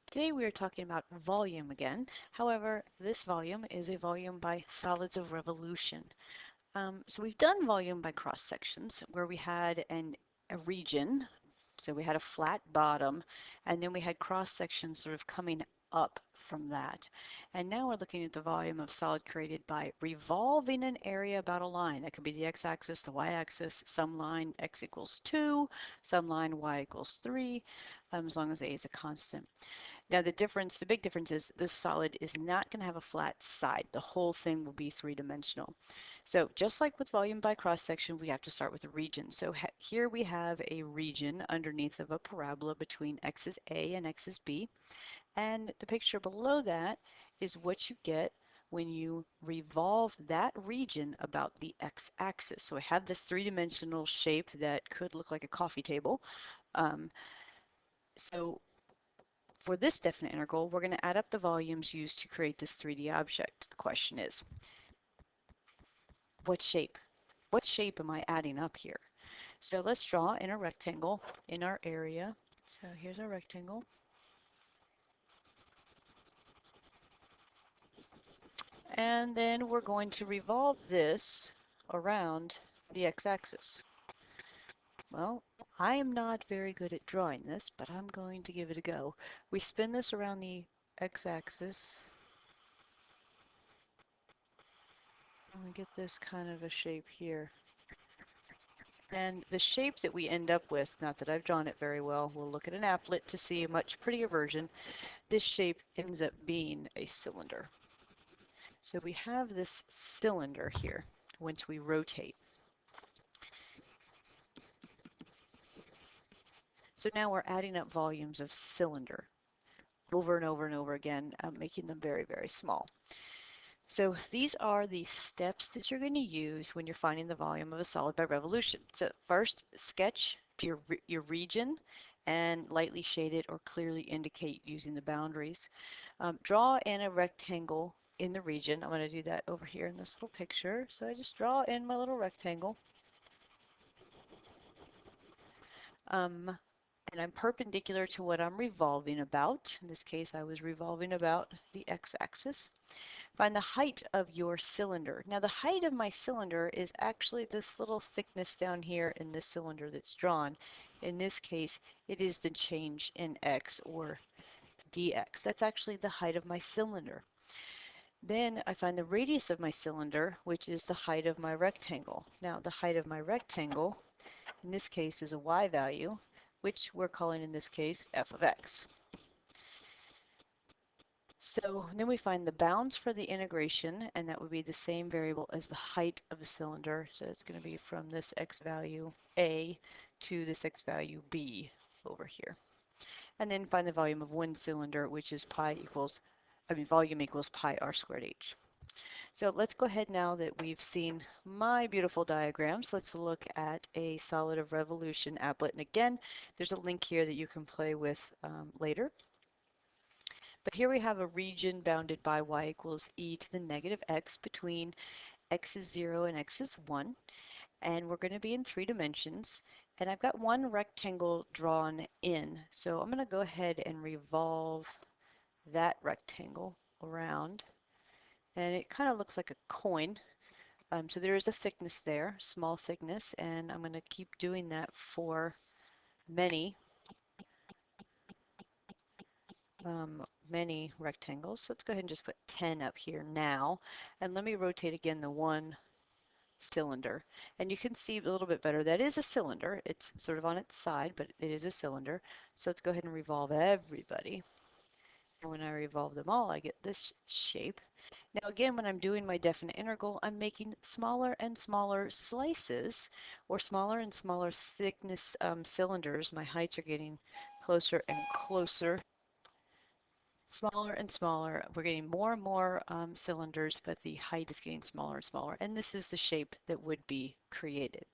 Today we are talking about volume again. However, this volume is a volume by solids of revolution. So we've done volume by cross sections where we had a region. So we had a flat bottom, and then we had cross sections sort of coming up from that. And now we're looking at the volume of solid created by revolving an area about a line. That could be the x-axis, the y-axis, some line x equals 2, some line y equals 3, as long as a is a constant. Now the big difference is this solid is not going to have a flat side. The whole thing will be three-dimensional. So just like with volume by cross-section, we have to start with a region. So here we have a region underneath of a parabola between x's a and x's b. And the picture below that is what you get when you revolve that region about the x-axis. So I have this three-dimensional shape that could look like a coffee table. So for this definite integral, we're going to add up the volumes used to create this 3D object. The question is, what shape? What shape am I adding up here? So let's draw in a rectangle in our area. So here's our rectangle. And then we're going to revolve this around the x-axis. Well, I am not very good at drawing this, but I'm going to give it a go. We spin this around the x-axis. And we get this kind of a shape here. And the shape that we end up with, not that I've drawn it very well, we'll look at an applet to see a much prettier version. This shape ends up being a cylinder. So we have this cylinder here once we rotate. So now we're adding up volumes of cylinder over and over and over again, making them very, very small. So these are the steps that you're going to use when you're finding the volume of a solid by revolution. So first, sketch your region and lightly shade it or clearly indicate using the boundaries. Draw in a rectangle in the region. I'm going to do that over here in this little picture. So I just draw in my little rectangle. And I'm perpendicular to what I'm revolving about. In this case, I was revolving about the x-axis. Find the height of your cylinder. Now the height of my cylinder is actually this little thickness down here in this cylinder that's drawn. In this case, it is the change in x or dx. That's actually the height of my cylinder. Then I find the radius of my cylinder, which is the height of my rectangle. Now the height of my rectangle, in this case, is a y value, which we're calling in this case f of x. So then we find the bounds for the integration, and that would be the same variable as the height of the cylinder. So it's going to be from this x value a to this x value b over here. And then find the volume of one cylinder, which is volume equals pi r squared h. So let's go ahead now that we've seen my beautiful diagrams. Let's look at a solid of revolution applet. And again, there's a link here that you can play with later. But here we have a region bounded by y equals e to the negative x between x is 0 and x is 1. And we're going to be in 3 dimensions. And I've got one rectangle drawn in. So I'm going to go ahead and revolve that rectangle around. And it kind of looks like a coin. So there is a thickness there, small thickness. And I'm going to keep doing that for many rectangles. So let's go ahead and just put 10 up here now. And let me rotate again the one cylinder. And you can see a little bit better. That is a cylinder. It's sort of on its side, but it is a cylinder. So let's go ahead and revolve everybody. And when I revolve them all, I get this shape. Now again, when I'm doing my definite integral, I'm making smaller and smaller slices, or smaller and smaller thickness cylinders. My heights are getting closer and closer. Smaller and smaller. We're getting more and more cylinders, but the height is getting smaller and smaller. And this is the shape that would be created.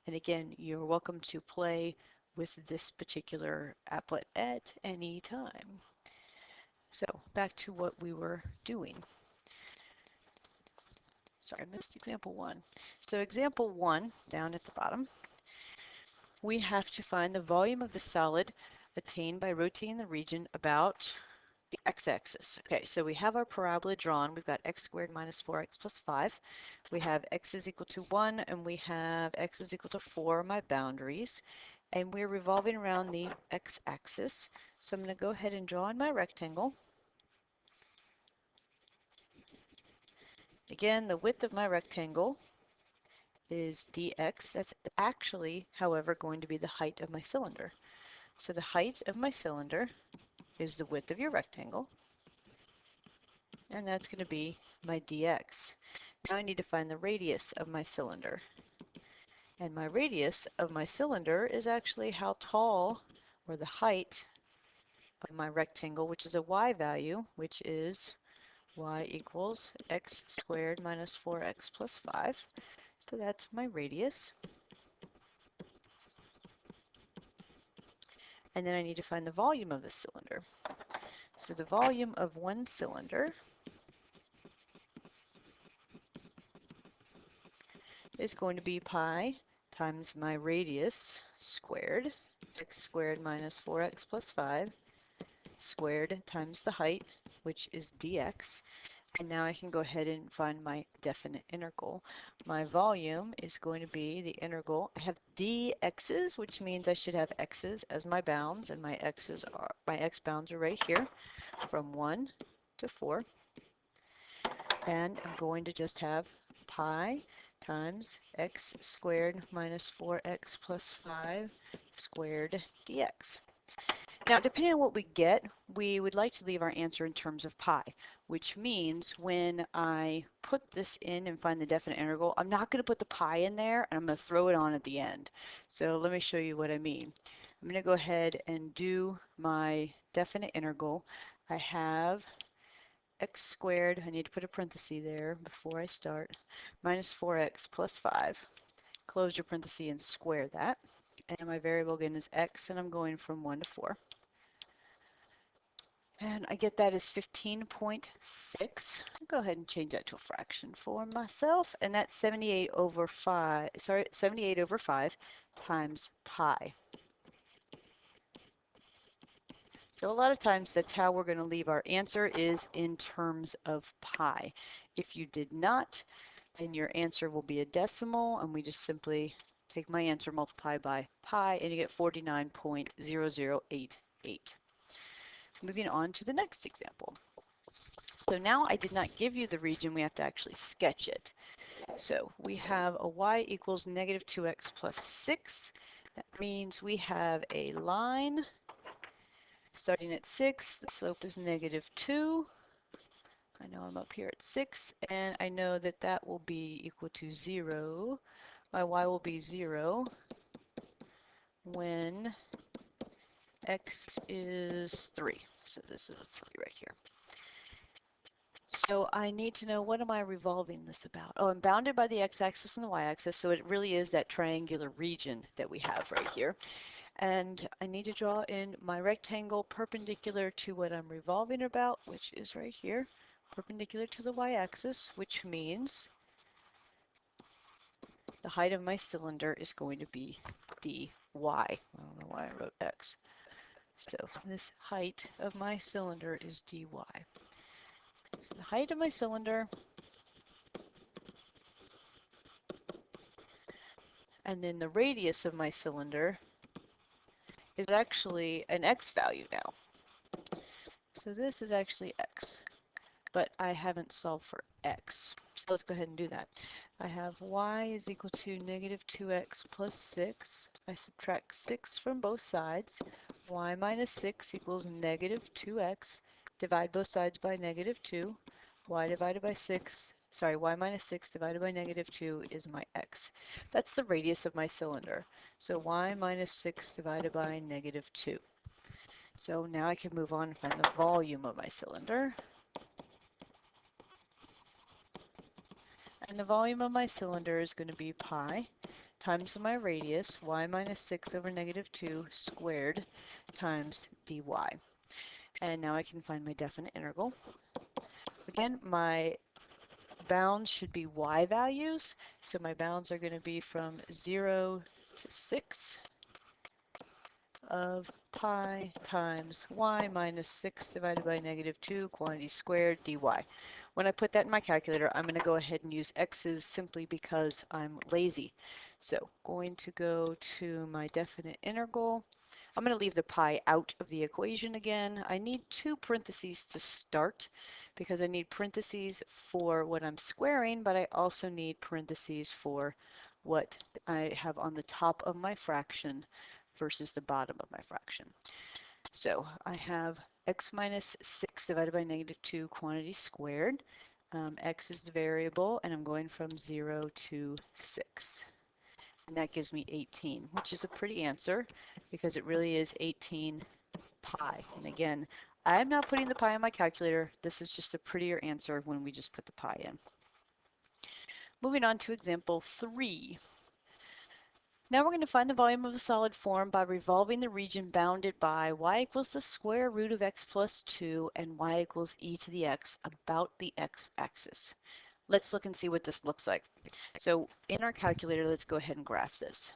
And again, you're welcome to play with this particular applet at any time. So back to what we were doing. Sorry, I missed example 1. So example 1, down at the bottom, we have to find the volume of the solid attained by rotating the region about the x-axis. Okay, so we have our parabola drawn. We've got x squared minus 4x plus 5. We have x is equal to 1, and we have x is equal to 4, my boundaries. And we're revolving around the x-axis. So I'm going to go ahead and draw in my rectangle. Again, the width of my rectangle is dx. That's actually, however, going to be the height of my cylinder. So the height of my cylinder is the width of your rectangle, and that's going to be my dx. Now I need to find the radius of my cylinder. And my radius of my cylinder is actually how tall, or the height of my rectangle, which is a y value, which is y equals x squared minus 4x plus 5. So that's my radius. And then I need to find the volume of the cylinder. So the volume of one cylinder is going to be pi times my radius squared, x squared minus 4x plus 5, squared times the height, which is dx. And now I can go ahead and find my definite integral. My volume is going to be the integral. I have dx's, which means I should have x's as my bounds, and my x bounds are right here from 1 to 4. And I'm going to just have pi times x squared minus 4x plus 5 squared dx. Now, depending on what we get, we would like to leave our answer in terms of pi, which means when I put this in and find the definite integral, I'm not going to put the pi in there, and I'm going to throw it on at the end. So let me show you what I mean. I'm going to go ahead and do my definite integral. I have x squared, I need to put a parenthesis there before I start, minus 4x plus 5. Close your parenthesis and square that. And my variable again is x, and I'm going from 1 to 4. And I get that as 15.6. Go ahead and change that to a fraction for myself. And that's 78 over 5 times pi. So a lot of times that's how we're going to leave our answer, is in terms of pi. If you did not, then your answer will be a decimal, and we just simply take my answer, multiply by pi, and you get 49.0088. Moving on to the next example. So now I did not give you the region, we have to actually sketch it. So we have a y equals negative 2x plus 6. That means we have a line starting at 6, the slope is negative 2. I know I'm up here at 6, and I know that that will be equal to 0. My y will be 0 when x is 3. So this is a 3 right here. So I need to know, what am I revolving this about? Oh, I'm bounded by the x-axis and the y-axis, so it really is that triangular region that we have right here. And I need to draw in my rectangle perpendicular to what I'm revolving about, which is right here, perpendicular to the y-axis, which means the height of my cylinder is going to be dy. I don't know why I wrote x. So this height of my cylinder is dy. So the height of my cylinder, and then the radius of my cylinder is actually an x value now. So this is actually x, but I haven't solved for x. So let's go ahead and do that. I have y is equal to negative 2x plus 6. I subtract 6 from both sides. Y minus 6 equals negative 2x. Divide both sides by negative 2. Y divided by 6, sorry, y minus 6 divided by negative 2 is my x. That's the radius of my cylinder. So y minus 6 divided by negative 2. So now I can move on and find the volume of my cylinder. And the volume of my cylinder is going to be pi times my radius, y minus 6 over negative 2 squared, times dy. And now I can find my definite integral. Again, my bounds should be y values, so my bounds are going to be from 0 to 6. of pi times y minus 6 divided by negative 2 quantity squared dy. When I put that in my calculator, I'm going to go ahead and use x's simply because I'm lazy. So going to go to my definite integral. I'm going to leave the pi out of the equation again. I need two parentheses to start because I need parentheses for what I'm squaring, but I also need parentheses for what I have on the top of my fraction versus the bottom of my fraction. So I have x minus 6 divided by negative 2 quantity squared. X is the variable, and I'm going from 0 to 6. And that gives me 18, which is a pretty answer because it really is 18 pi. And again, I'm not putting the pi on my calculator. This is just a prettier answer when we just put the pi in. Moving on to example 3. Now we're going to find the volume of a solid form by revolving the region bounded by y equals the square root of x plus 2 and y equals e to the x about the x-axis. Let's look and see what this looks like. So in our calculator, let's go ahead and graph this.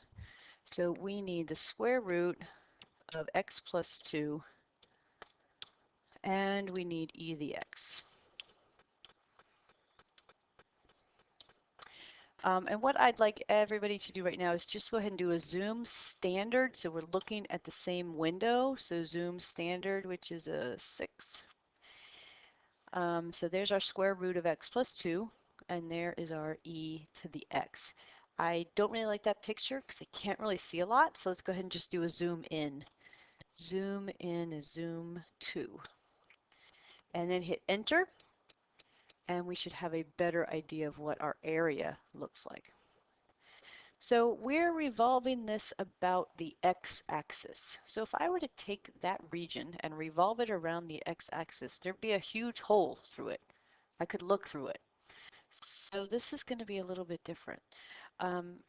So we need the square root of x plus 2 and we need e to the x. And what I'd like everybody to do right now is just go ahead and do a zoom standard. So we're looking at the same window. So zoom standard, which is a 6. So there's our square root of x plus 2, and there is our e to the x. I don't really like that picture because I can't really see a lot. So let's go ahead and just do a zoom in. Zoom in is zoom 2. And then hit enter. And we should have a better idea of what our area looks like. So we're revolving this about the x-axis. So if I were to take that region and revolve it around the x-axis, there'd be a huge hole through it. I could look through it. So this is going to be a little bit different.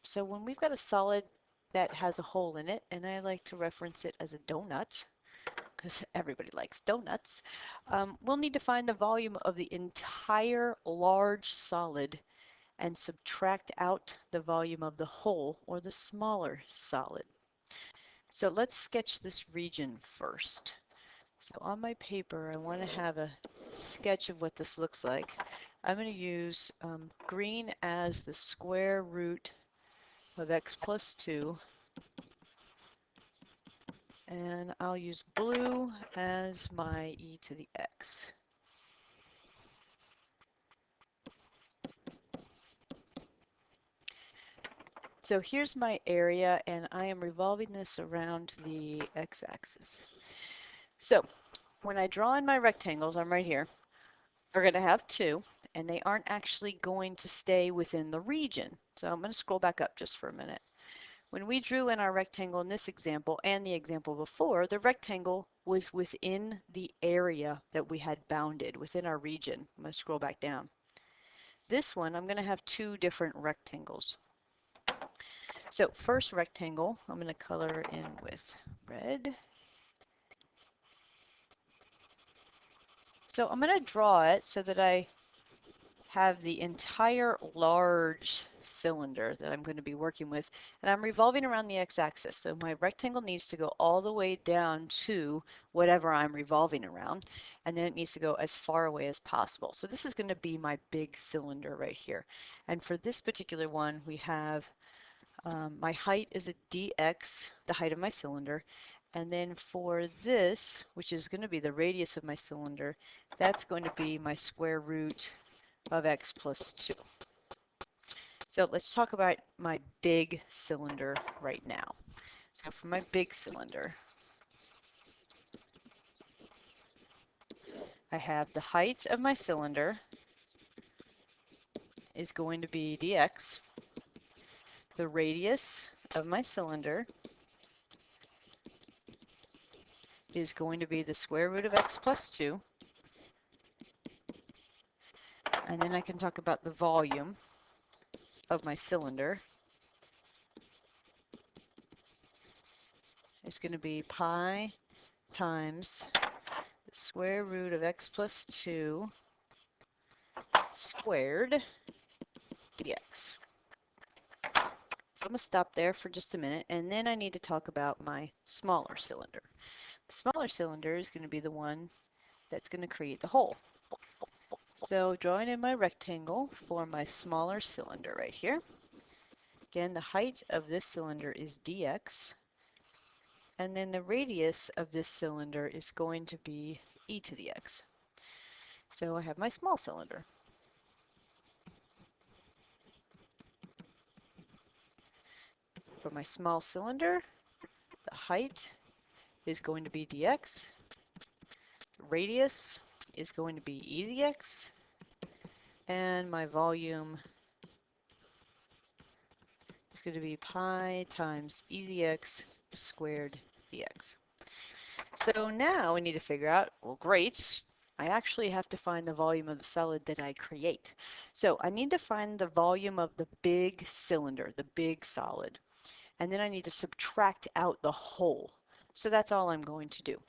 So when we've got a solid that has a hole in it, and I like to reference it as a donut, because everybody likes donuts, we'll need to find the volume of the entire large solid and subtract out the volume of the hole or the smaller solid. So let's sketch this region first. So on my paper, I want to have a sketch of what this looks like. I'm going to use green as the square root of x plus 2. And I'll use blue as my e to the x. So here's my area, and I am revolving this around the x-axis. So when I draw in my rectangles, I'm right here, we're going to have 2, and they aren't actually going to stay within the region. So I'm going to scroll back up just for a minute. When we drew in our rectangle in this example and the example before, the rectangle was within the area that we had bounded, within our region. I'm going to scroll back down. This one, I'm going to have 2 different rectangles. So first rectangle, I'm going to color in with red. So I'm going to draw it so that I have the entire large cylinder that I'm going to be working with, and I'm revolving around the x-axis. So my rectangle needs to go all the way down to whatever I'm revolving around, and then it needs to go as far away as possible. So this is going to be my big cylinder right here. And for this particular one, we have my height is a dx, the height of my cylinder. And then for this, which is going to be the radius of my cylinder, that's going to be my square root of x plus 2. So let's talk about my big cylinder right now. So for my big cylinder, I have the height of my cylinder is going to be dx. The radius of my cylinder is going to be the square root of x plus 2. And then I can talk about the volume of my cylinder. It's going to be pi times the square root of x plus 2 squared dx. So I'm going to stop there for just a minute, and then I need to talk about my smaller cylinder. The smaller cylinder is going to be the one that's going to create the hole. So drawing in my rectangle for my smaller cylinder right here. Again, the height of this cylinder is dx, and then the radius of this cylinder is going to be e to the x. So I have my small cylinder. For my small cylinder, the height is going to be dx, the radius is going to be e to the x, and my volume is going to be pi times e to the x squared dx. So now we need to figure out, well, great, I actually have to find the volume of the solid that I create. So I need to find the volume of the big cylinder, the big solid, and then I need to subtract out the hole. So that's all I'm going to do.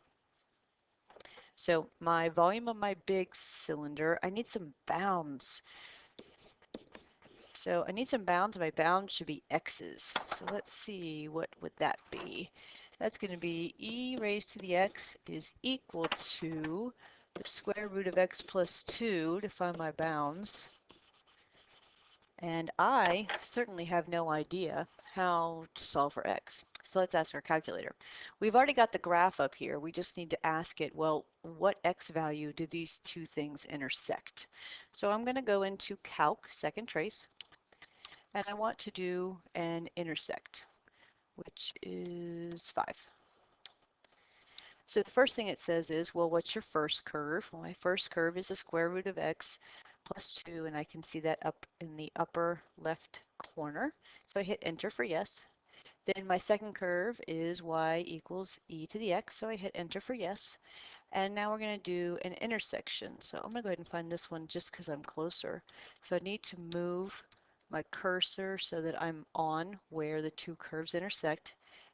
So my volume of my big cylinder, I need some bounds. So I need some bounds. My bounds should be x's. So let's see, what would that be? That's going to be e raised to the x is equal to the square root of x plus 2 to find my bounds. And I certainly have no idea how to solve for x. So let's ask our calculator. We've already got the graph up here. We just need to ask it, well, what x value do these two things intersect? So I'm going to go into Calc, second trace, and I want to do an intersect, which is 5. So the first thing it says is, well, what's your first curve? Well, my first curve is the square root of x plus 2, and I can see that up in the upper left corner. So I hit enter for yes. Then my second curve is y equals e to the x, so I hit enter for yes. And now we're going to do an intersection. So I'm going to go ahead and find this one just because I'm closer. So I need to move my cursor so that I'm on where the two curves intersect,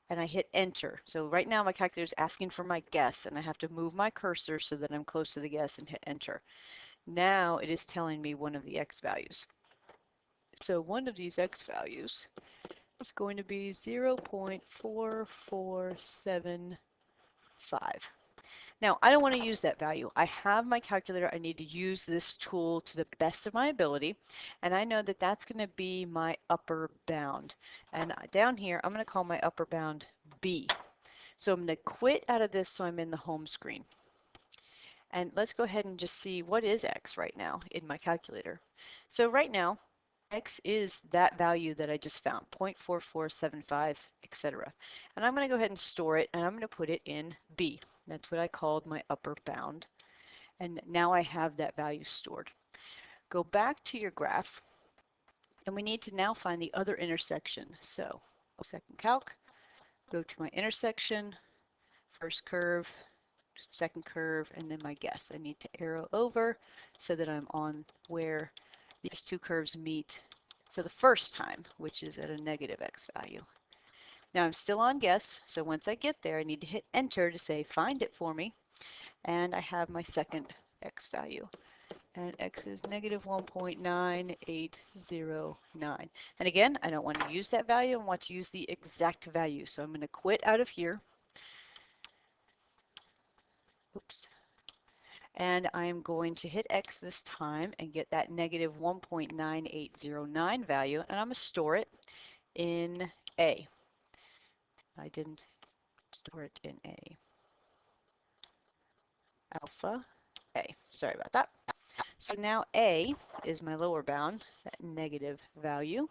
and I hit enter. So right now my calculator is asking for my guess, and I have to move my cursor so that I'm close to the guess and hit enter. Now it is telling me one of the x values. So one of these x values is going to be 0.4475. Now, I don't want to use that value. I have my calculator. I need to use this tool to the best of my ability, and I know that that's going to be my upper bound. And down here, I'm going to call my upper bound B. So I'm going to quit out of this so I'm in the home screen. And let's go ahead and just see what is x right now in my calculator. So right now, x is that value that I just found, 0.4475, etc. And I'm going to go ahead and store it, and I'm going to put it in B. That's what I called my upper bound. And now I have that value stored. Go back to your graph, and we need to now find the other intersection. So second calc, go to my intersection, first curve, second curve, and then my guess. I need to arrow over so that I'm on where these two curves meet for the first time, which is at a negative x value. Now I'm still on guess, so once I get there, I need to hit enter to say find it for me, and I have my second x value. And x is negative 1.9809. And again, I don't want to use that value, I want to use the exact value. So I'm going to quit out of here. Oops. And I'm going to hit X this time and get that negative 1.9809 value, and I'm going to store it in A. I didn't store it in A. Alpha A. Sorry about that. So now A is my lower bound, that negative value.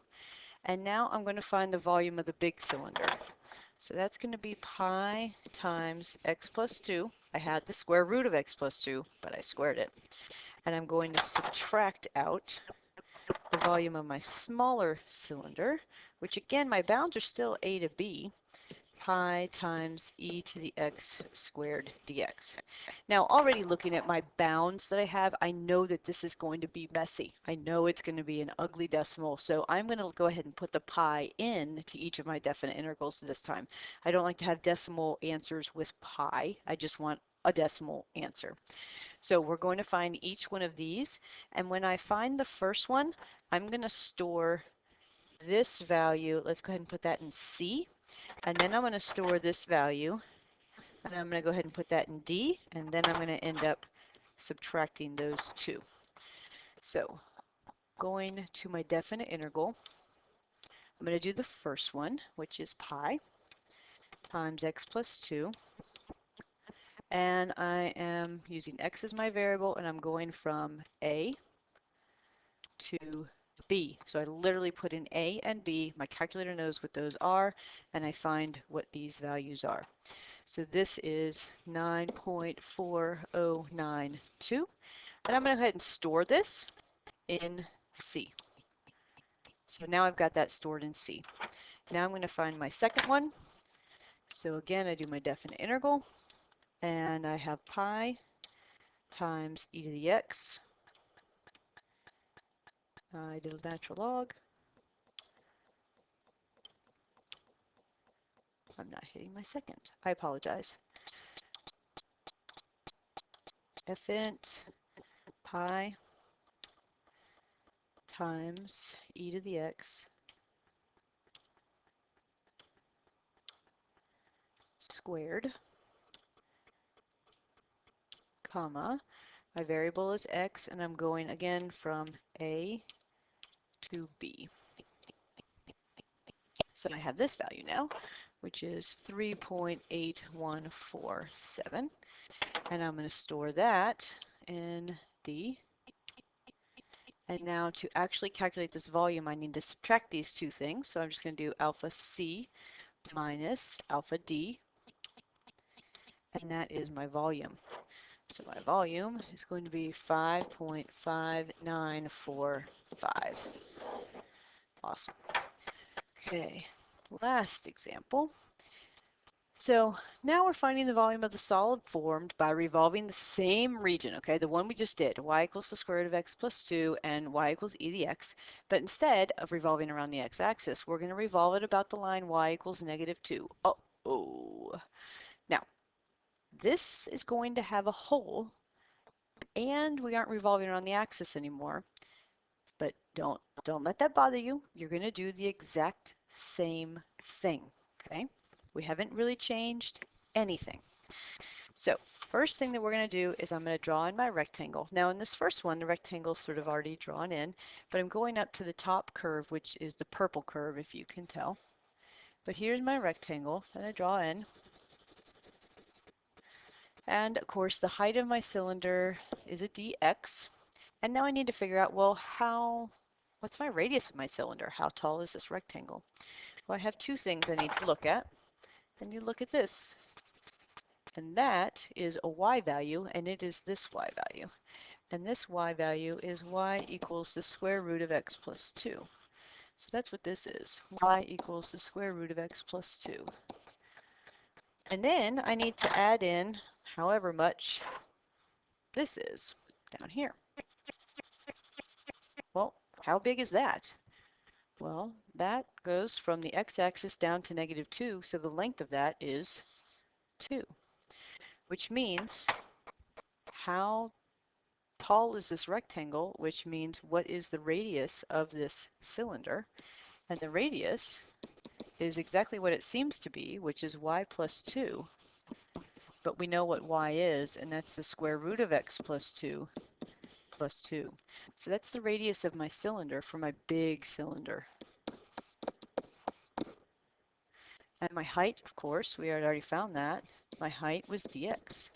And now I'm going to find the volume of the big cylinder. So that's going to be pi times x plus 2. I had the square root of x plus 2, but I squared it. And I'm going to subtract out the volume of my smaller cylinder, which again, my bounds are still a to b, pi times e to the x squared dx. Now, already looking at my bounds that I have, I know that this is going to be messy. I know it's going to be an ugly decimal, so I'm going to go ahead and put the pi in to each of my definite integrals this time. I don't like to have decimal answers with pi. I just want a decimal answer. So we're going to find each one of these, and when I find the first one, I'm going to store this value, let's go ahead and put that in C, and then I'm going to store this value, and I'm going to go ahead and put that in D, and then I'm going to end up subtracting those two. So going to my definite integral, I'm going to do the first one, which is pi times x plus 2, and I am using x as my variable, and I'm going from A to B. So I literally put in A and B. My calculator knows what those are, and I find what these values are. So this is 9.4092, and I'm going to go ahead and store this in C. So now I've got that stored in C. Now I'm going to find my second one. So again, I do my definite integral, and I have pi times e to the x. I did a natural log. I'm not hitting my second. I apologize. F int pi times e to the x squared, comma, my variable is x, and I'm going again from A to B. So I have this value now, which is 3.8147, and I'm going to store that in D. And now to actually calculate this volume, I need to subtract these two things. So I'm just going to do alpha C minus alpha D, and that is my volume. So my volume is going to be 5.5945. Awesome. Okay, last example. So now we're finding the volume of the solid formed by revolving the same region, okay, the one we just did, y equals the square root of x plus 2 and y equals e to the x. But instead of revolving around the x-axis, we're going to revolve it about the line y equals -2. Uh-oh. Now, this is going to have a hole, and we aren't revolving around the axis anymore. But don't let that bother you. You're going to do the exact same thing, okay? We haven't really changed anything. So first thing that we're going to do is I'm going to draw in my rectangle. Now in this first one, the rectangle is sort of already drawn in, but I'm going up to the top curve, which is the purple curve, if you can tell. But here's my rectangle that I draw in. And of course, the height of my cylinder is a dx. And now I need to figure out, well, what's my radius of my cylinder? How tall is this rectangle? Well, I have two things I need to look at. And you look at this. And that is a y value, and it is this y value. And this y value is y equals the square root of x plus 2. So that's what this is. Y equals the square root of x plus 2. And then I need to add in however much this is down here. Well, how big is that? Well, that goes from the x-axis down to -2, so the length of that is 2, which means how tall is this rectangle, which means what is the radius of this cylinder, and the radius is exactly what it seems to be, which is y plus 2, but we know what y is, and that's the square root of x plus 2 plus 2. So that's the radius of my cylinder for my big cylinder. And my height, of course, we had already found that. My height was dx.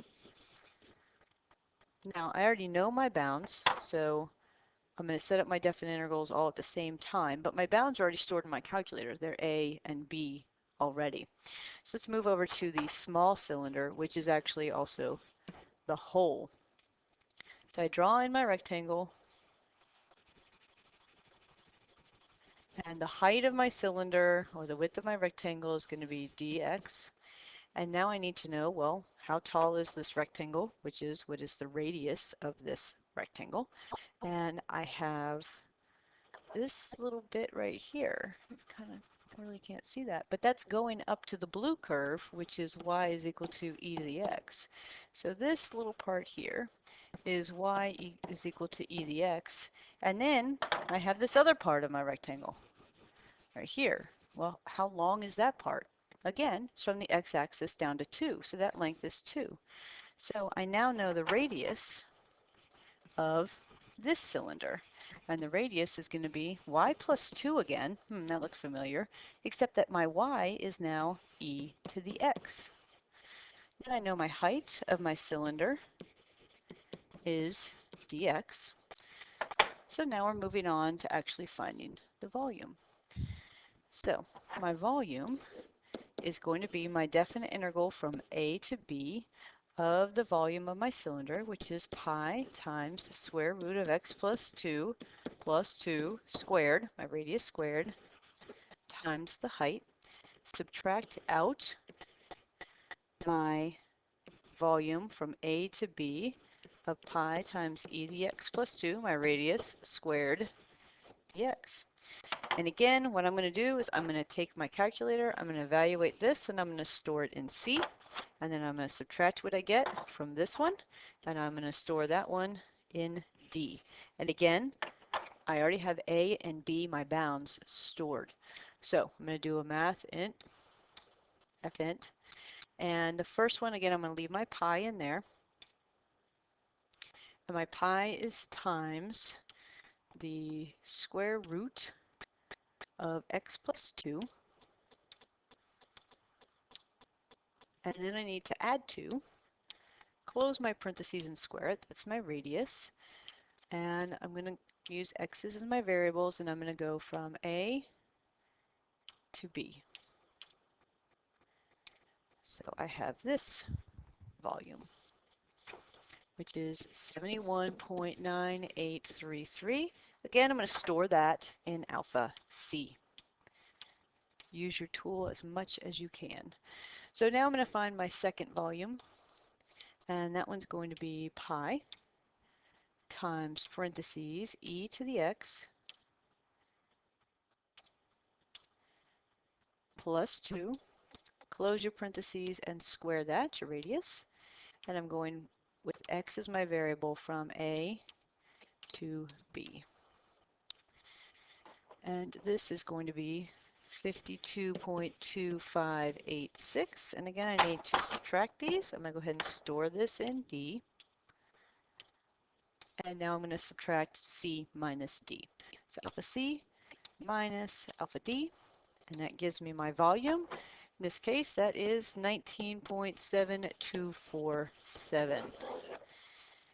Now, I already know my bounds, so I'm going to set up my definite integrals all at the same time, but my bounds are already stored in my calculator. They're A and B already. So let's move over to the small cylinder, which is actually also the hole. So I draw in my rectangle, and the height of my cylinder, or the width of my rectangle, is going to be dx. And now I need to know, well, how tall is this rectangle, which is what is the radius of this rectangle. And I have this little bit right here. You kind of really can't see that, but that's going up to the blue curve, which is y is equal to e to the x. So this little part here is y is equal to e to the x. And then I have this other part of my rectangle. right here. Well, how long is that part? Again, it's from the x-axis down to 2, so that length is 2. So I now know the radius of this cylinder. And the radius is going to be y plus 2 again. That looks familiar, except that my y is now e to the x. Then I know my height of my cylinder is dx. So now we're moving on to actually finding the volume. So my volume is going to be my definite integral from a to b of the volume of my cylinder, which is pi times the square root of x plus 2 squared, my radius squared, times the height. Subtract out my volume from a to b of pi times e to the x plus 2, my radius squared dx. And again, what I'm going to do is I'm going to take my calculator, I'm going to evaluate this, and I'm going to store it in C. And then I'm going to subtract what I get from this one, and I'm going to store that one in D. And again, I already have A and B, my bounds, stored. So I'm going to do a math int, fint. And the first one, again, I'm going to leave my pi in there. And my pi is times the square root of x plus 2. And then I need to add 2. Close my parentheses and square it. That's my radius. And I'm going to use x's as my variables, and I'm going to go from A to B. So I have this volume, which is 71.9833. Again, I'm going to store that in alpha C. Use your tool as much as you can. So now I'm going to find my second volume, and that one's going to be pi times parentheses e to the x plus 2. Close your parentheses and square that, your radius. And I'm going with x as my variable from A to B. And this is going to be 52.2586. And again, I need to subtract these. I'm going to go ahead and store this in D. And now I'm going to subtract C minus D. So alpha C minus alpha D. And that gives me my volume. In this case, that is 19.7247.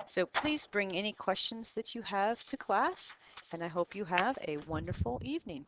So please bring any questions that you have to class, and I hope you have a wonderful evening.